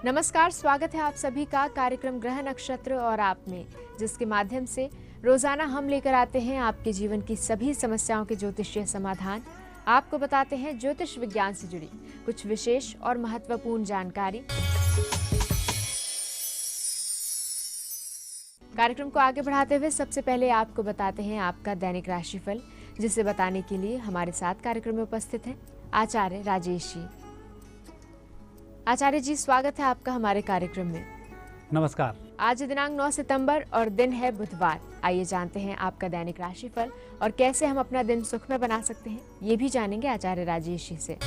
नमस्कार, स्वागत है आप सभी का कार्यक्रम ग्रह नक्षत्र और आप में, जिसके माध्यम से रोजाना हम लेकर आते हैं आपके जीवन की सभी समस्याओं के ज्योतिषीय समाधान। आपको बताते हैं ज्योतिष विज्ञान से जुड़ी कुछ विशेष और महत्वपूर्ण जानकारी। कार्यक्रम को आगे बढ़ाते हुए सबसे पहले आपको बताते हैं आपका दैनिक राशिफल, जिसे बताने के लिए हमारे साथ कार्यक्रम में उपस्थित हैं आचार्य राजेश जी। आचार्य जी, स्वागत है आपका हमारे कार्यक्रम में। नमस्कार। आज दिनांक 9 सितंबर और दिन है बुधवार। आइए जानते हैं आपका दैनिक राशिफल और कैसे हम अपना दिन सुखमय बना सकते हैं, ये भी जानेंगे आचार्य राजेश जी से।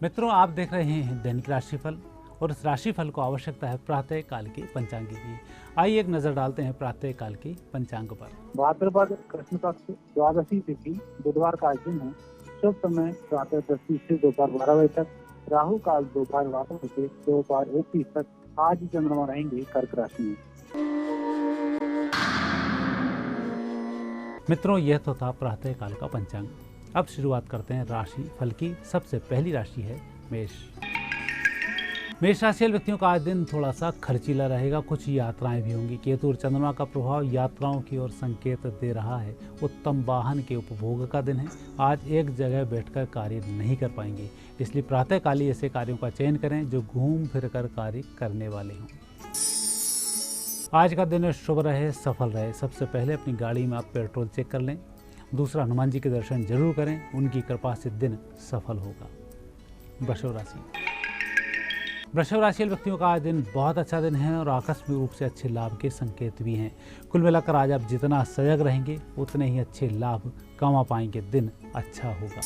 मित्रों, आप देख रहे हैं दैनिक राशिफल और इस राशिफल को आवश्यकता है प्रातः काल के पंचांग की। आइए एक नजर डालते हैं प्रातः काल के पंचांग पर। भाद्रपद कृष्ण पक्ष द्वादशी तिथि बुधवार का दिन है। शुभ समय प्रातः 10 से दोपहर 12 बजे तक। राहु काल दोपहर 12 से दोपहर 1 तक। आज चंद्रमा रहेंगे कर्क राशि में। मित्रों, यह तो था प्रातः काल का पंचांग। अब शुरुआत करते हैं राशि फल की। सबसे पहली राशि है मेष। मेष राशि वाले व्यक्तियों का आज दिन थोड़ा सा खर्चीला रहेगा, कुछ यात्राएं भी होंगी। केतु और चंद्रमा का प्रभाव यात्राओं की ओर संकेत दे रहा है। उत्तम वाहन के उपभोग का दिन है। आज एक जगह बैठकर कार्य नहीं कर पाएंगे, इसलिए प्रातःकाली ऐसे कार्यों का चयन करें जो घूम फिर कर कार्य करने वाले हों। आज का दिन शुभ रहे, सफल रहे। सबसे पहले अपनी गाड़ी में आप पेट्रोल चेक कर लें। दूसरा, हनुमान जी के दर्शन जरूर करें, उनकी कृपा से दिन सफल होगा। वृषभ राशि। वृषभ राशि व्यक्तियों का आज दिन बहुत अच्छा दिन है और आकस्मिक रूप से अच्छे लाभ के संकेत भी हैं। कुल मिलाकर आज आप जितना सजग रहेंगे उतने ही अच्छे लाभ कमा पाएंगे। दिन अच्छा होगा।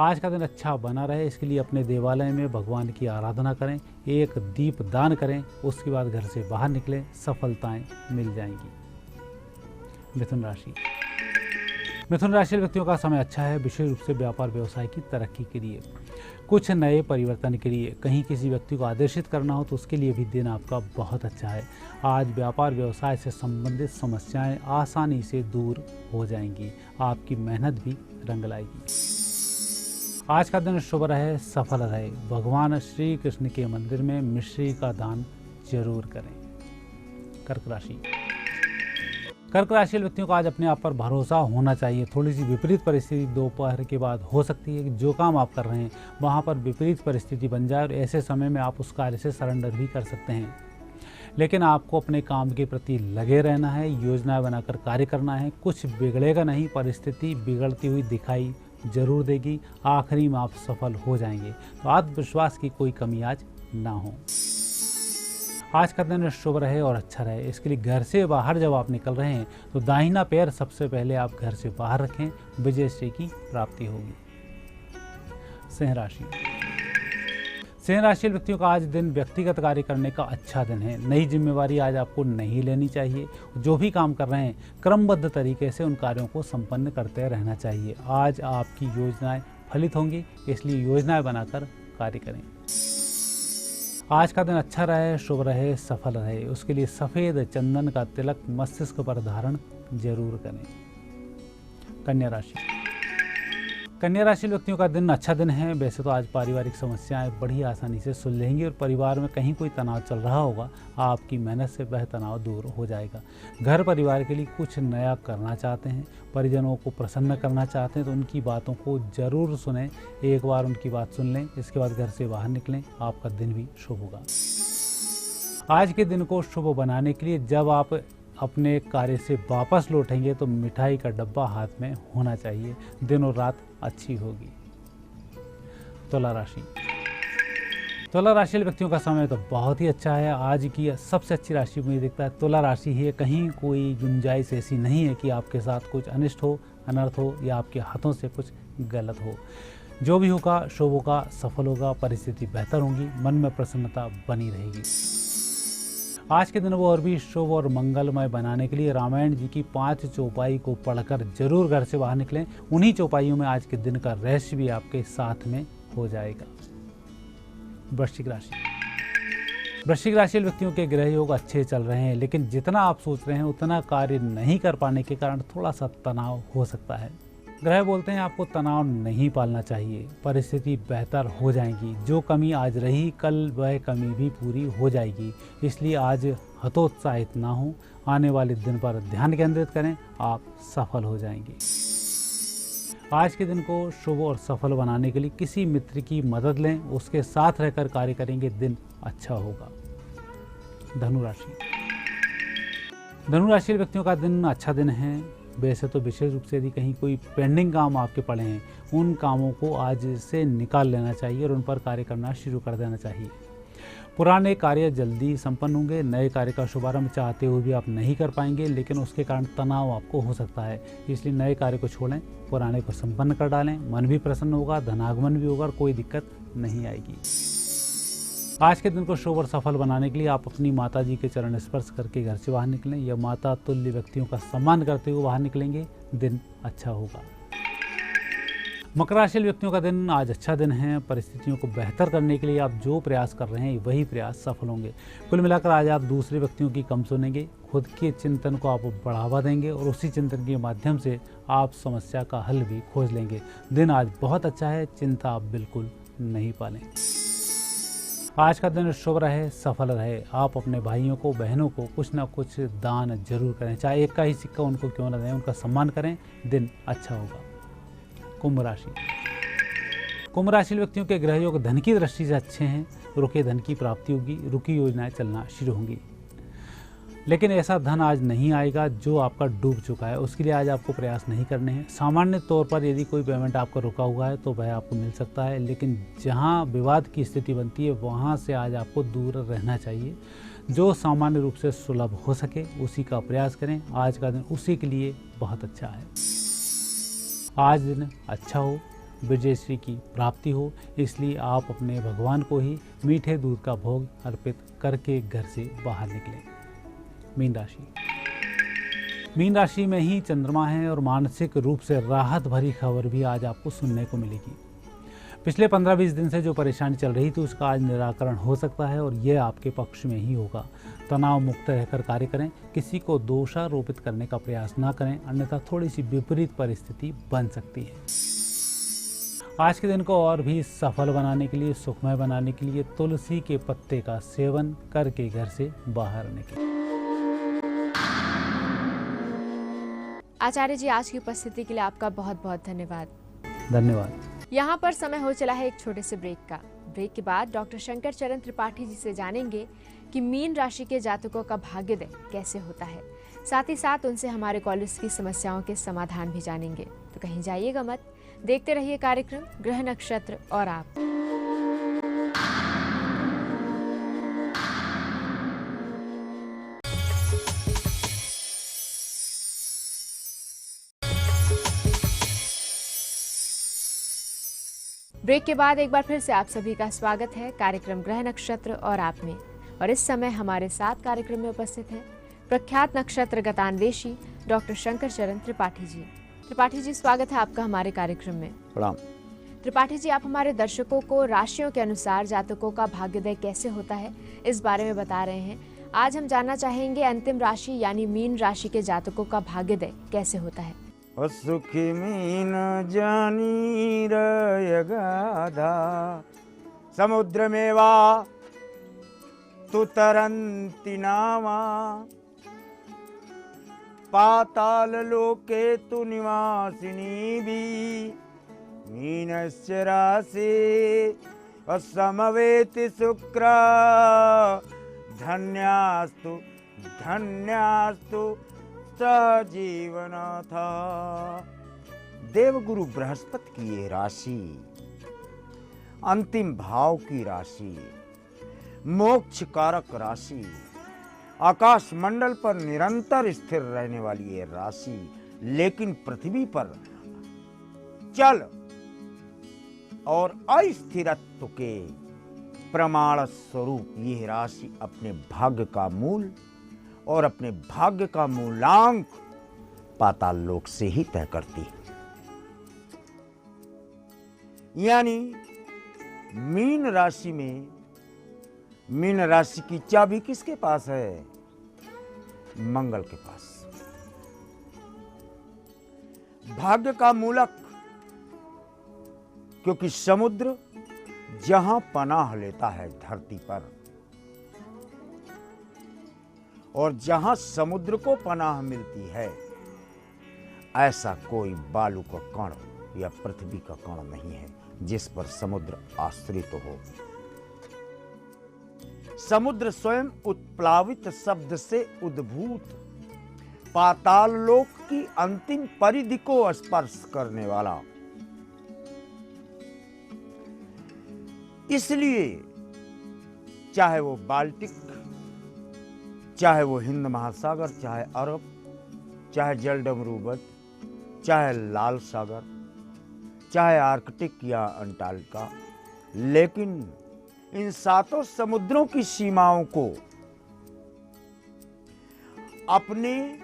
आज का दिन अच्छा बना रहे, इसके लिए अपने देवालय में भगवान की आराधना करें, एक दीप दान करें, उसके बाद घर से बाहर निकलें, सफलताएं मिल जाएंगी। मिथुन राशि। मिथुन राशि व्यक्तियों का समय अच्छा है, विशेष रूप से व्यापार व्यवसाय की तरक्की के लिए, कुछ नए परिवर्तन के लिए। कहीं किसी व्यक्ति को आदेशित करना हो तो उसके लिए भी दिन आपका बहुत अच्छा है। आज व्यापार व्यवसाय से संबंधित समस्याएं आसानी से दूर हो जाएंगी। आपकी मेहनत भी रंग लाएगी। आज का दिन शुभ रहे, सफल रहे। भगवान श्री कृष्ण के मंदिर में मिश्री का दान जरूर करें। कर्क राशि। कर्क राशि व्यक्तियों को आज अपने आप पर भरोसा होना चाहिए। थोड़ी सी विपरीत परिस्थिति दोपहर के बाद हो सकती है कि जो काम आप कर रहे हैं वहां पर विपरीत परिस्थिति बन जाए और ऐसे समय में आप उस कार्य से सरेंडर भी कर सकते हैं। लेकिन आपको अपने काम के प्रति लगे रहना है, योजना बनाकर कार्य करना है। कुछ बिगड़ेगा नहीं, परिस्थिति बिगड़ती हुई दिखाई जरूर देगी। आखिरी में आप सफल हो जाएंगे, तो आत्मविश्वास की कोई कमी आज ना हो। आज का दिन शुभ रहे और अच्छा रहे, इसके लिए घर से बाहर जब आप निकल रहे हैं तो दाहिना पैर सबसे पहले आप घर से बाहर रखें, विजयश्री की प्राप्ति होगी। सिंह राशि। सिंह राशि व्यक्तियों का आज दिन व्यक्तिगत कार्य करने का अच्छा दिन है। नई जिम्मेवारी आज आपको नहीं लेनी चाहिए। जो भी काम कर रहे हैं क्रमबद्ध तरीके से उन कार्यों को संपन्न करते रहना चाहिए। आज आपकी योजनाएं फलित होंगी, इसलिए योजनाएं बनाकर कार्य करें। आज का दिन अच्छा रहे, शुभ रहे, सफल रहे, उसके लिए सफेद चंदन का तिलक मस्तिष्क पर धारण जरूर करें। कन्या राशि। कन्या राशि व्यक्तियों का दिन अच्छा दिन है। वैसे तो आज पारिवारिक समस्याएं बड़ी आसानी से सुलझेंगी और परिवार में कहीं कोई तनाव चल रहा होगा, आपकी मेहनत से वह तनाव दूर हो जाएगा। घर परिवार के लिए कुछ नया करना चाहते हैं, परिजनों को प्रसन्न करना चाहते हैं तो उनकी बातों को जरूर सुनें। एक बार उनकी बात सुन लें, इसके बाद घर से बाहर निकलें, आपका दिन भी शुभ होगा। आज के दिन को शुभ बनाने के लिए जब आप अपने कार्य से वापस लौटेंगे तो मिठाई का डब्बा हाथ में होना चाहिए। दिन और रात अच्छी होगी। तुला राशि। तुला राशि व्यक्तियों का समय तो बहुत ही अच्छा है। आज की सबसे अच्छी राशि मुझे दिखता है तुला राशि ही है। कहीं कोई गुंजाइश ऐसी नहीं है कि आपके साथ कुछ अनिष्ट हो, अनर्थ हो या आपके हाथों से कुछ गलत हो। जो भी होगा शुभ होगा, सफल होगा, परिस्थिति बेहतर होगी, मन में प्रसन्नता बनी रहेगी। आज के दिन वो और भी शुभ और मंगलमय बनाने के लिए रामायण जी की 5 चौपाई को पढ़कर जरूर घर से बाहर निकलें। उन्हीं चौपाइयों में आज के दिन का रहस्य भी आपके साथ में हो जाएगा। वृश्चिक राशि। वृश्चिक राशि व्यक्तियों के ग्रह योग अच्छे चल रहे हैं, लेकिन जितना आप सोच रहे हैं उतना कार्य नहीं कर पाने के कारण थोड़ा सा तनाव हो सकता है। ग्रह बोलते हैं आपको तनाव नहीं पालना चाहिए, परिस्थिति बेहतर हो जाएगी। जो कमी आज रही कल वह कमी भी पूरी हो जाएगी, इसलिए आज हतोत्साहित ना हो, आने वाले दिन पर ध्यान केंद्रित करें, आप सफल हो जाएंगे। आज के दिन को शुभ और सफल बनाने के लिए किसी मित्र की मदद लें, उसके साथ रहकर कार्य करेंगे, दिन अच्छा होगा। धनु राशि। धनु राशि के व्यक्तियों का दिन अच्छा दिन है। वैसे तो विशेष रूप से यदि कहीं कोई पेंडिंग काम आपके पड़े हैं, उन कामों को आज से निकाल लेना चाहिए और उन पर कार्य करना शुरू कर देना चाहिए। पुराने कार्य जल्दी संपन्न होंगे। नए कार्य का शुभारंभ चाहते हुए भी आप नहीं कर पाएंगे, लेकिन उसके कारण तनाव आपको हो सकता है, इसलिए नए कार्य को छोड़ें, पुराने को संपन्न कर डालें। मन भी प्रसन्न होगा, धनागमन भी होगा और कोई दिक्कत नहीं आएगी। आज के दिन को शुभ और सफल बनाने के लिए आप अपनी माता जी के चरण स्पर्श करके घर से बाहर निकलें या माता तुल्य व्यक्तियों का सम्मान करते हुए बाहर निकलेंगे, दिन अच्छा होगा। मकर राशि व्यक्तियों का दिन आज अच्छा दिन है। परिस्थितियों को बेहतर करने के लिए आप जो प्रयास कर रहे हैं वही प्रयास सफल होंगे। कुल मिलाकर आज आप दूसरे व्यक्तियों की कम सुनेंगे, खुद के चिंतन को आप बढ़ावा देंगे और उसी चिंतन के माध्यम से आप समस्या का हल भी खोज लेंगे। दिन आज बहुत अच्छा है, चिंता आप बिल्कुल नहीं पालें। आज का दिन शुभ रहे, सफल रहे। आप अपने भाइयों को, बहनों को कुछ ना कुछ दान जरूर करें, चाहे एक का ही सिक्का उनको क्यों न दें, उनका सम्मान करें, दिन अच्छा होगा। कुंभ राशि। कुंभ राशि व्यक्तियों के ग्रह योग धन की दृष्टि से अच्छे हैं। रुके धन की प्राप्ति होगी, रुकी योजनाएं चलना शुरू होंगी, लेकिन ऐसा धन आज नहीं आएगा जो आपका डूब चुका है। उसके लिए आज आपको प्रयास नहीं करने हैं। सामान्य तौर पर यदि कोई पेमेंट आपका रुका हुआ है तो वह आपको मिल सकता है, लेकिन जहां विवाद की स्थिति बनती है वहां से आज आपको दूर रहना चाहिए। जो सामान्य रूप से सुलभ हो सके उसी का प्रयास करें। आज का दिन उसी के लिए बहुत अच्छा है। आज दिन अच्छा हो, विजयश्री की प्राप्ति हो, इसलिए आप अपने भगवान को ही मीठे दूध का भोग अर्पित करके घर से बाहर निकलें। मीन राशि। मीन राशि में ही चंद्रमा है और मानसिक रूप से राहत भरी खबर भी आज आपको सुनने को मिलेगी। पिछले 15-20 दिन से जो परेशानी चल रही थी उसका आज निराकरण हो सकता है और यह आपके पक्ष में ही होगा। तनाव मुक्त रहकर कार्य करें, किसी को दोषारोपित करने का प्रयास ना करें, अन्यथा थोड़ी सी विपरीत परिस्थिति बन सकती है। आज के दिन को और भी सफल बनाने के लिए, सुखमय बनाने के लिए तुलसी के पत्ते का सेवन करके घर से बाहर निकलें। आचार्य जी, आज की उपस्थिति के लिए आपका बहुत बहुत धन्यवाद। धन्यवाद। यहाँ पर समय हो चला है एक छोटे से ब्रेक का। ब्रेक के बाद डॉक्टर शंकर चरण त्रिपाठी जी से जानेंगे कि मीन राशि के जातकों का भाग्योदय कैसे होता है। साथ ही साथ उनसे हमारे कॉलेज की समस्याओं के समाधान भी जानेंगे। तो कहीं जाइएगा मत, देखते रहिए कार्यक्रम ग्रह नक्षत्र और आप। ब्रेक के बाद एक बार फिर से आप सभी का स्वागत है कार्यक्रम ग्रह नक्षत्र और आप में। और इस समय हमारे साथ कार्यक्रम में उपस्थित हैं प्रख्यात नक्षत्र गतान्वेषी डॉक्टर शंकर चरण त्रिपाठी जी। त्रिपाठी जी, स्वागत है आपका हमारे कार्यक्रम में। प्रणाम। त्रिपाठी जी, आप हमारे दर्शकों को राशियों के अनुसार जातकों का भाग्योदय कैसे होता है इस बारे में बता रहे हैं। आज हम जानना चाहेंगे अंतिम राशि यानी मीन राशि के जातकों का भाग्योदय कैसे होता है। सुखी मीन जानी रयगाधा समुद्र में वा तु तरंति नामा पाताल लोके तु निवासिनी भी मीनस्य राशि समवेति शुक्र धन्यास्तु धन्यास्तु सजीवन था। देवगुरु बृहस्पति की ये राशि अंतिम भाव की राशि, मोक्ष कारक राशि, आकाश मंडल पर निरंतर स्थिर रहने वाली ये राशि, लेकिन पृथ्वी पर चल और अस्थिरत्व के प्रमाण स्वरूप ये राशि अपने भाग्य का मूल और अपने भाग्य का मूलांक पाताल लोक से ही तय करती है। यानी मीन राशि में, मीन राशि की चाबी किसके पास है? मंगल के पास। भाग्य का मूलक, क्योंकि समुद्र जहां पनाह लेता है धरती पर, और जहां समुद्र को पनाह मिलती है, ऐसा कोई बालू का कण या पृथ्वी का कण नहीं है जिस पर समुद्र आश्रित हो। समुद्र स्वयं उत्प्लावित शब्द से उद्भूत पाताल लोक की अंतिम परिधि को स्पर्श करने वाला, इसलिए चाहे वो बाल्टिक, चाहे वो हिंद महासागर, चाहे अरब, चाहे जलडमरूबत, चाहे लाल सागर, चाहे आर्कटिक या अंटार्कटिका, लेकिन इन सातों समुद्रों की सीमाओं को अपने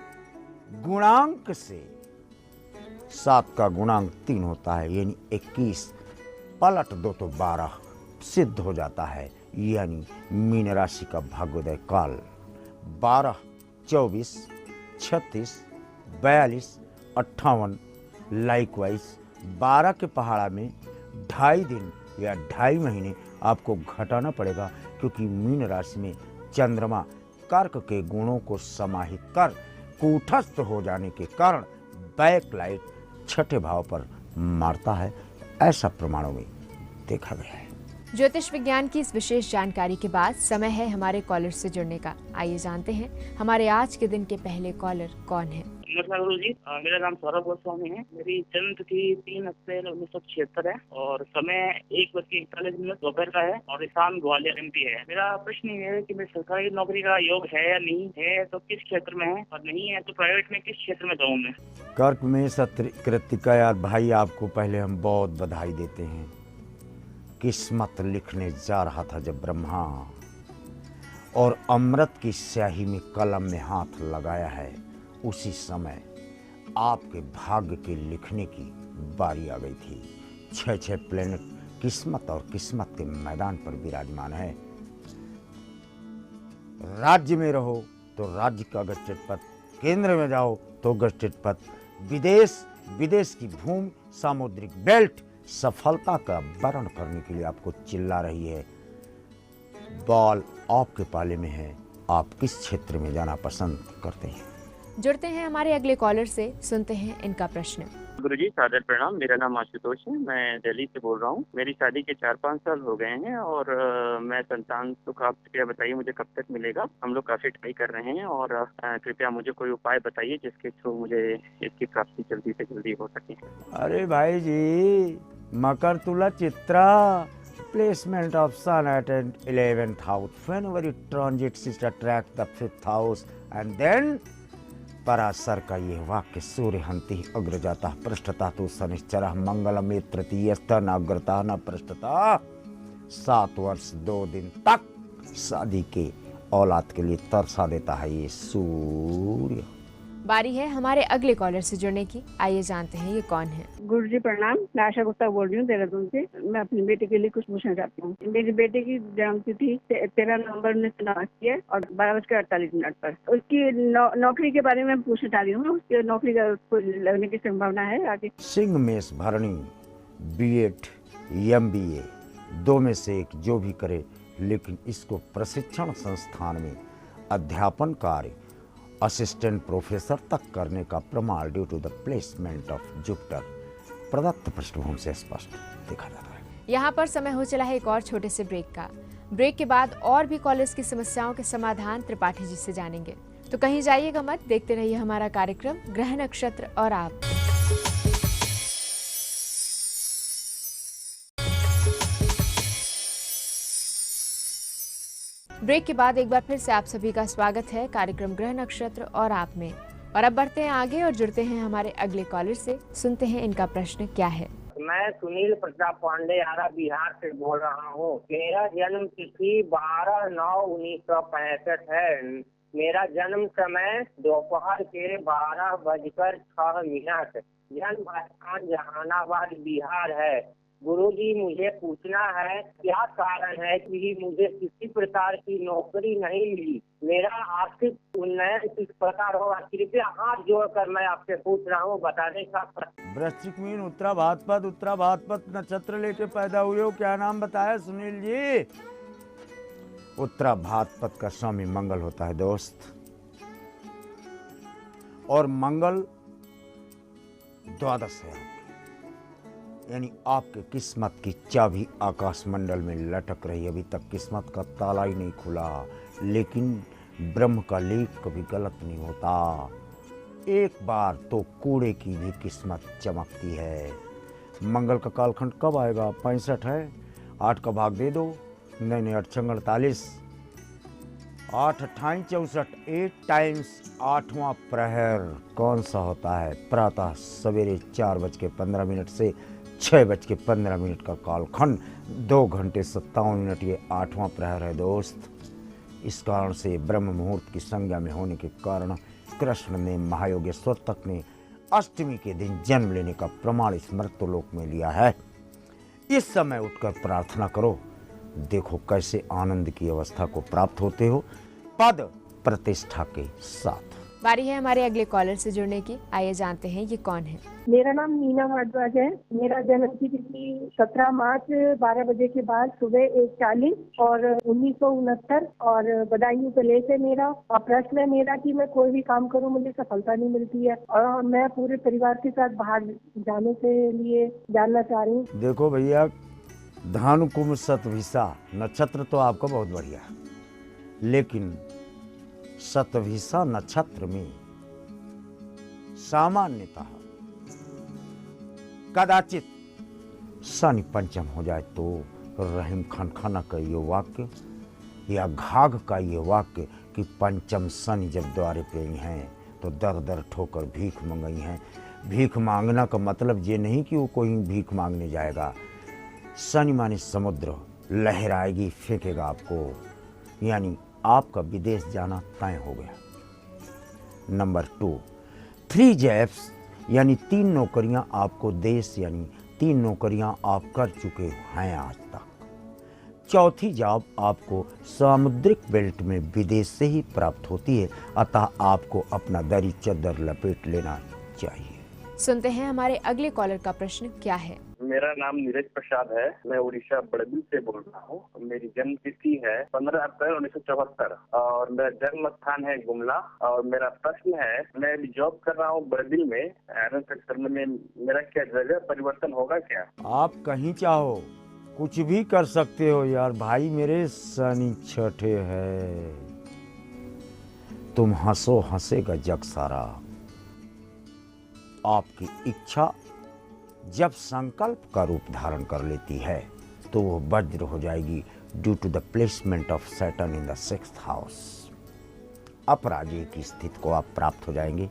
गुणांक से, 7 का गुणांक 3 होता है, यानी 21, पलट दो तो 12 सिद्ध हो जाता है। यानी मीन राशि का भाग्योदय काल 12, 24, 36, 42, 58, लाइकवाइज 12 के पहाड़ा में 2.5 दिन या 2.5 महीने आपको घटाना पड़ेगा, क्योंकि मीन राशि में चंद्रमा कर्क के गुणों को समाहित कर कूटस्थ हो जाने के कारण बैकलाइट छठे भाव पर मारता है। ऐसा प्रमाणों में देखा गया है। ज्योतिष विज्ञान की इस विशेष जानकारी के बाद समय है हमारे कॉलर से जुड़ने का। आइए जानते हैं हमारे आज के दिन के पहले कॉलर कौन है। नमस्कार गुरु जी, मेरा नाम सौरभ गोस्वामी है। मेरी जन्म तिथि 3 अप्रैल 1976 है और समय 1:41 दोपहर का है और स्थान ग्वालियर MP है। मेरा प्रश्न ये है कि मेरी सरकारी नौकरी का योग है या नहीं है, तो किस क्षेत्र में है, और नहीं है तो प्राइवेट में किस क्षेत्र में जाऊँ मैं। कर्क में सत्र कृतिका यार भाई, आपको पहले हम बहुत बधाई देते हैं। किस्मत लिखने जा रहा था जब ब्रह्मा, और अमृत की स्याही में कलम में हाथ लगाया है, उसी समय आपके भाग्य के लिखने की बारी आ गई थी। 6 प्लेनेट किस्मत और किस्मत के मैदान पर विराजमान है। राज्य में रहो तो राज्य का गजटेड पद, केंद्र में जाओ तो गजटेड पद, विदेश की भूमि, सामुद्रिक बेल्ट सफलता का वर्ण करने के लिए आपको चिल्ला रही है। बॉल आपके पाले में है। आप किस क्षेत्र में जाना पसंद करते हैं? जुड़ते हैं हमारे अगले कॉलर से, सुनते हैं इनका प्रश्न। गुरुजी सादर प्रणाम, मेरा नाम आशुतोष है, मैं दिल्ली से बोल रहा हूँ। मेरी शादी के 4-5 साल हो गए हैं और मैं संतान सुख, आप कृपया बताइए मुझे कब तक मिलेगा। हम लोग काफी ट्राई कर रहे हैं और कृपया मुझे कोई उपाय बताइए जिसके थ्रू मुझे इसकी प्राप्ति जल्दी से जल्दी हो सके। अरे भाई जी, मकर तुला Chitra, placement of sun at 11th house, whenever it transits it attracts the 5th house, and then Parashar का ये वाक्य सूर्य हंति अग्रजाता पृष्ठता तो शनिश्चर मंगलमे तृतीयस्थ न अग्रता न पृष्ठता। 7 वर्ष 2 दिन तक शादी के औलाद के लिए तरसा देता है ये सूर्य। बारी है हमारे अगले कॉलर से जुड़ने की। आइए जानते हैं ये कौन है। गुरु जी प्रणाम, मैं आशा गुप्ता बोल रही हूँ देहरादून से। मैं अपनी बेटी के लिए कुछ पूछना चाहती हूँ। मेरी बेटे की जन्म तिथि 13 नवंबर 1989 है और 12:48 पर। उसकी नौकरी के बारे में पूछना चाह रही हूँ। उसकी नौकरी का लगने की संभावना है आगे? सिंह मेष भरणी, B.Ed, MBA 2 में से एक जो भी करे, लेकिन इसको प्रशिक्षण संस्थान में अध्यापन कार्य असिस्टेंट प्रोफेसर तक करने का प्रमाण due to the placement of Jupiter प्रदत्त पृष्ठभूमि से स्पष्ट देखा जाता है। यहाँ पर समय हो चला है एक और छोटे से ब्रेक का। ब्रेक के बाद और भी कॉलेज की समस्याओं के समाधान त्रिपाठी जी से जानेंगे, तो कहीं जाइएगा मत, देखते रहिए हमारा कार्यक्रम ग्रह नक्षत्र और आप। ब्रेक के बाद एक बार फिर से आप सभी का स्वागत है कार्यक्रम ग्रह नक्षत्र और आप में। और अब बढ़ते हैं आगे और जुड़ते हैं हमारे अगले कॉलर से, सुनते हैं इनका प्रश्न क्या है। मैं सुनील प्रताप पांडे आरा बिहार से बोल रहा हूँ। मेरा जन्म तिथि 12/9/1965 है। मेरा जन्म समय दोपहर के 12:06। जन्म स्थान जहानाबाद बिहार है। गुरुजी मुझे पूछना है क्या कारण है कि मुझे किसी प्रकार की नौकरी नहीं मिली, मेरा आर्थिक उन्नयन किस प्रकार होगा, कृपया हाथ जोड़कर मैं आपसे पूछ रहा हूँ बताने का। वृश्चिक मीन उत्तरा भाद्रपद नक्षत्र लेके पैदा हुए हो, क्या नाम बताया सुनील जी? उत्तरा भाद्रपद का स्वामी मंगल होता है दोस्त, और मंगल द्वादश है, यानी आपके किस्मत की चाबी आकाश मंडल में लटक रही। अभी तक किस्मत का ताला ही नहीं खुला, लेकिन ब्रह्म का लेख कभी गलत नहीं होता। एक बार तो कूड़े की भी किस्मत चमकती है। मंगल का कालखंड कब आएगा? 65 है, 8 का भाग दे दो, नहीं 8 छंग 48, 8 28 64, 8 टाइम्स 8वां प्रहर कौन सा होता है? प्रातः सवेरे 4:15 से 6:15 का कालखंड, 2 घंटे 57 मिनट ये 8वां प्रहर है दोस्त। इस कारण से ब्रह्म मुहूर्त की संज्ञा में होने के कारण कृष्ण ने, महायोगेश्वर तक ने अष्टमी के दिन जन्म लेने का प्रमाण इस मर्त्यलोक में लिया है। इस समय उठकर प्रार्थना करो, देखो कैसे आनंद की अवस्था को प्राप्त होते हो, पद प्रतिष्ठा के साथ। बारी है हमारे अगले कॉलर से जुड़ने की। आइए जानते हैं ये कौन है। मेरा नाम मीना भारद्वाज है। मेरा जन्म तिथि 17 मार्च 12 बजे के बाद सुबह 1:40 और 1969 और बदायूं पैलेस है मेरा। और प्रश्न है मेरा कि मैं कोई भी काम करूं मुझे सफलता नहीं मिलती है और मैं पूरे परिवार के साथ बाहर जाने के लिए जानना चाह रही हूँ। देखो भैया, धानु कुंभ शतभिषा नक्षत्र तो आपका बहुत बढ़िया है, लेकिन शतभिषा नक्षत्र में सामान्यतः कदाचित शनि पंचम हो जाए तो रहीम खान खाना का ये वाक्य या घाघ का ये वाक्य कि पंचम शनि जब द्वारे पे आई हैं तो दर दर ठोकर भीख मंगाई हैं। भीख मांगना का मतलब ये नहीं कि वो कोई भीख मांगने जाएगा। शनि माने समुद्र, लहर आएगी फेंकेगा आपको, यानी आपका विदेश जाना तय हो गया। नंबर 2, 3 जॉब्स यानी 3 नौकरियां आपको देश, यानी 3 नौकरियां आप कर चुके हैं आज तक। चौथी जॉब आपको सामुद्रिक बेल्ट में विदेश से ही प्राप्त होती है, अतः आपको अपना दरी चद्दर लपेट लेना चाहिए। सुनते हैं हमारे अगले कॉलर का प्रश्न क्या है। मेरा नाम नीरज प्रसाद है, मैं उड़ीसा बड़बिल से बोल रहा हूँ। मेरी जन्म तिथि है 15 अप्रैल 1974 और मेरा जन्म स्थान है गुमला। और मेरा प्रश्न है, मैं अभी जॉब कर रहा हूँ बड़बिल में, आयरन सेक्टर में। मेरा क्या जगह परिवर्तन होगा क्या? आप कहीं चाहो कुछ भी कर सकते हो यार भाई, मेरे शनि छठे है। तुम हंसो हंसेगा जग सारा। आपकी इच्छा जब संकल्प का रूप धारण कर लेती है तो वो वज्र हो जाएगी, due to the placement of Saturn in the 6th house. अपराजय की स्थिति को आप प्राप्त हो जाएंगे।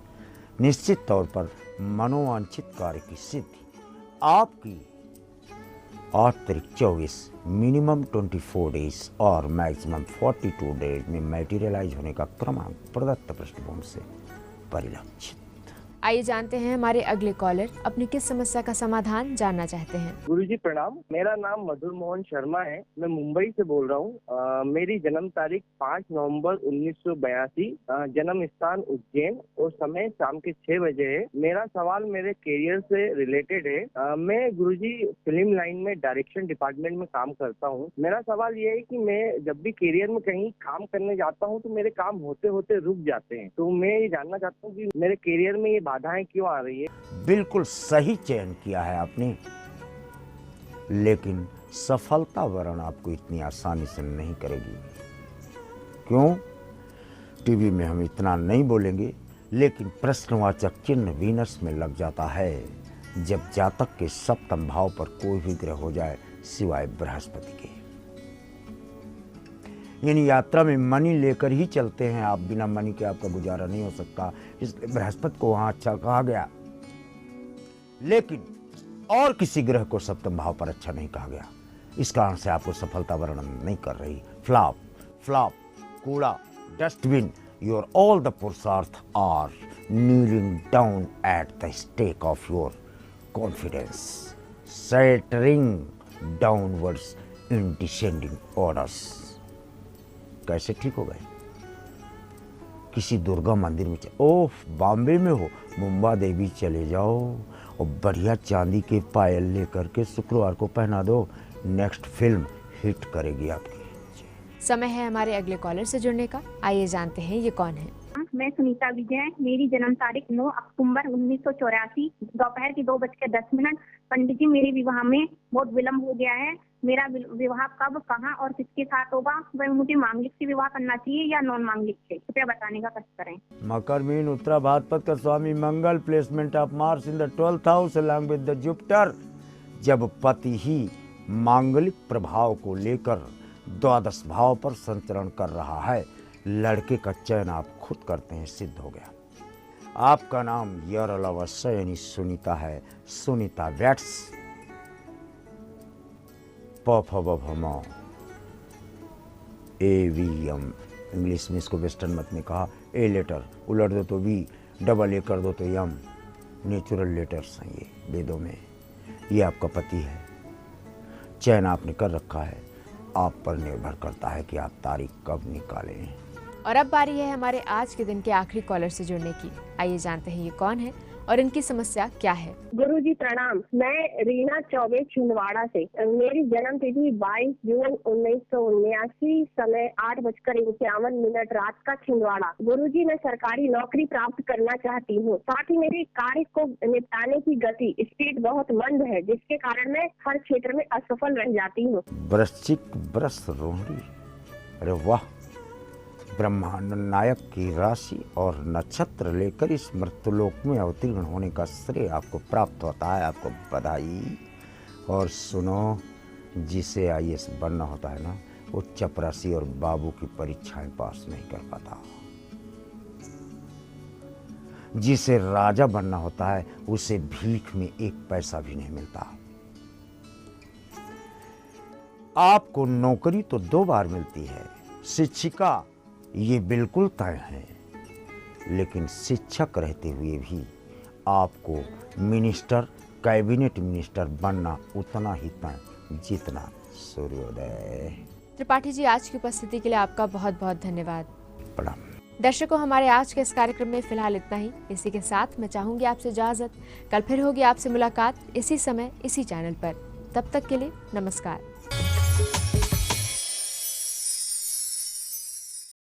निश्चित तौर पर मनोवांछित कार्य की सिद्धि आपकी 8-24 मिनिमम 24 डेज और मैक्सिमम 42 डेज में मैटेरियलाइज होने का क्रमांक प्रदत्त पृष्ठभूमि से परिलक्षित। आइए जानते हैं हमारे अगले कॉलर अपनी किस समस्या का समाधान जानना चाहते हैं। गुरुजी प्रणाम, मेरा नाम मधुर मोहन शर्मा है, मैं मुंबई से बोल रहा हूँ। मेरी जन्म तारीख 5 नवंबर 1982, जन्म स्थान उज्जैन और समय शाम के 6 बजे है। मेरा सवाल मेरे करियर से रिलेटेड है। मैं गुरुजी फिल्म लाइन में डायरेक्शन डिपार्टमेंट में काम करता हूँ। मेरा सवाल ये है कि मैं जब भी करियर में कहीं काम करने जाता हूँ तो मेरे काम होते होते रुक जाते हैं। तो मैं ये जानना चाहता हूँ कि मेरे करियर में ये बाधाएं क्यों आ रही है। बिल्कुल सही चयन किया है आपने, लेकिन सफलता वरण आपको इतनी आसानी से नहीं करेगी। क्यों? टीवी में हम इतना नहीं बोलेंगे, लेकिन प्रश्नवाचक चिन्ह वीनस में लग जाता है जब जातक के सप्तम भाव पर कोई भी ग्रह हो जाए सिवाय बृहस्पति के। यानी यात्रा में मनी लेकर ही चलते हैं आप, बिना मनी के आपका गुजारा नहीं हो सकता, इसलिए बृहस्पति को वहां अच्छा कहा गया। लेकिन और किसी ग्रह को सप्तम भाव पर अच्छा नहीं कहा गया, इस कारण से आपको सफलता वर्णन नहीं कर रही। फ्लॉप, कूड़ा, dustbin, your all the purusharth are kneeling down at the stake of your confidence. Shattering downwards in descending orders. कैसे ठीक हो गए? किसी दुर्गा मंदिर में ओह बॉम्बे में हो, मुंबा देवी चले जाओ और बढ़िया चांदी के पायल लेकर के शुक्रवार को पहना दो, नेक्स्ट फिल्म हिट करेगी आपकी। समय है हमारे अगले कॉलर से जुड़ने का। आइए जानते हैं ये कौन है। मैं सुनीता विजय, मेरी जन्म तारीख 9 अक्टूबर 1984, दोपहर की 2:10। पंडित जी, मेरे विवाह में बहुत विलम्ब हो गया है। मेरा विवाह कब, कहाँ और किसके साथ होगा? वह मुझे मांगलिक से विवाह करना चाहिए या नॉन मांगलिक से? कृपया बताने का कष्ट करें। मकर मीन उत्तरा भाद्रपद का स्वामी मंगल, placement of Mars in the 12th house along with the Jupiter. जब पति ही मांगलिक प्रभाव को लेकर 12 भाव पर संचरण कर रहा है, लड़के का चयन आप खुद करते हैं, सिद्ध हो गया। आपका नाम यरलवश्य यानी सुनीता है, सुनीता वेट्स। AVM इंग्लिश में इसको वेस्टर्न मत में कहा। ए लेटर उलट दो तो V, डबल ए कर दो तो यम। नेचुरल लेटर्स हैं ये वेदों में। ये आपका पति है, चयन आपने कर रखा है, आप पर निर्भर करता है कि आप तारीख कब निकालें। और अब बारी है हमारे आज के दिन के आखिरी कॉलर से जुड़ने की। आइए जानते हैं ये कौन है और इनकी समस्या क्या है। गुरुजी प्रणाम, मैं रीना चौबे छिंदवाड़ा से। मेरी जन्म तिथि 22 जून 1979, समय 8:51 रात का छिंदवाड़ा। गुरुजी, मैं सरकारी नौकरी प्राप्त करना चाहती हूँ। साथ ही मेरे कार्य को निपटाने की गति स्पीड बहुत मंद है, जिसके कारण मैं हर क्षेत्र में असफल रह जाती हूँ। वृश्चिक वृष रोहिणी, अरे वाह! ब्रह्मांड नायक की राशि और नक्षत्र लेकर इस मृत्युलोक में अवतीर्ण होने का श्रेय आपको प्राप्त होता है, आपको बधाई। और सुनो, जिसे IAS बनना होता है ना, वो चपरासी और बाबू की परीक्षाएं पास नहीं कर पाता। जिसे राजा बनना होता है, उसे भीख में 1 पैसा भी नहीं मिलता। आपको नौकरी तो 2 बार मिलती है, शिक्षिका ये बिल्कुल तय है, लेकिन शिक्षक रहते हुए भी आपको मिनिस्टर, कैबिनेट मिनिस्टर बनना उतना ही तय जितना सूर्योदय। त्रिपाठी जी, आज की उपस्थिति के लिए आपका बहुत बहुत धन्यवाद। प्रणाम। दर्शकों, हमारे आज के इस कार्यक्रम में फिलहाल इतना ही। इसी के साथ मैं चाहूंगी आपसे इजाजत। कल फिर होगी आपसे मुलाकात इसी समय इसी चैनल पर। तब तक के लिए नमस्कार।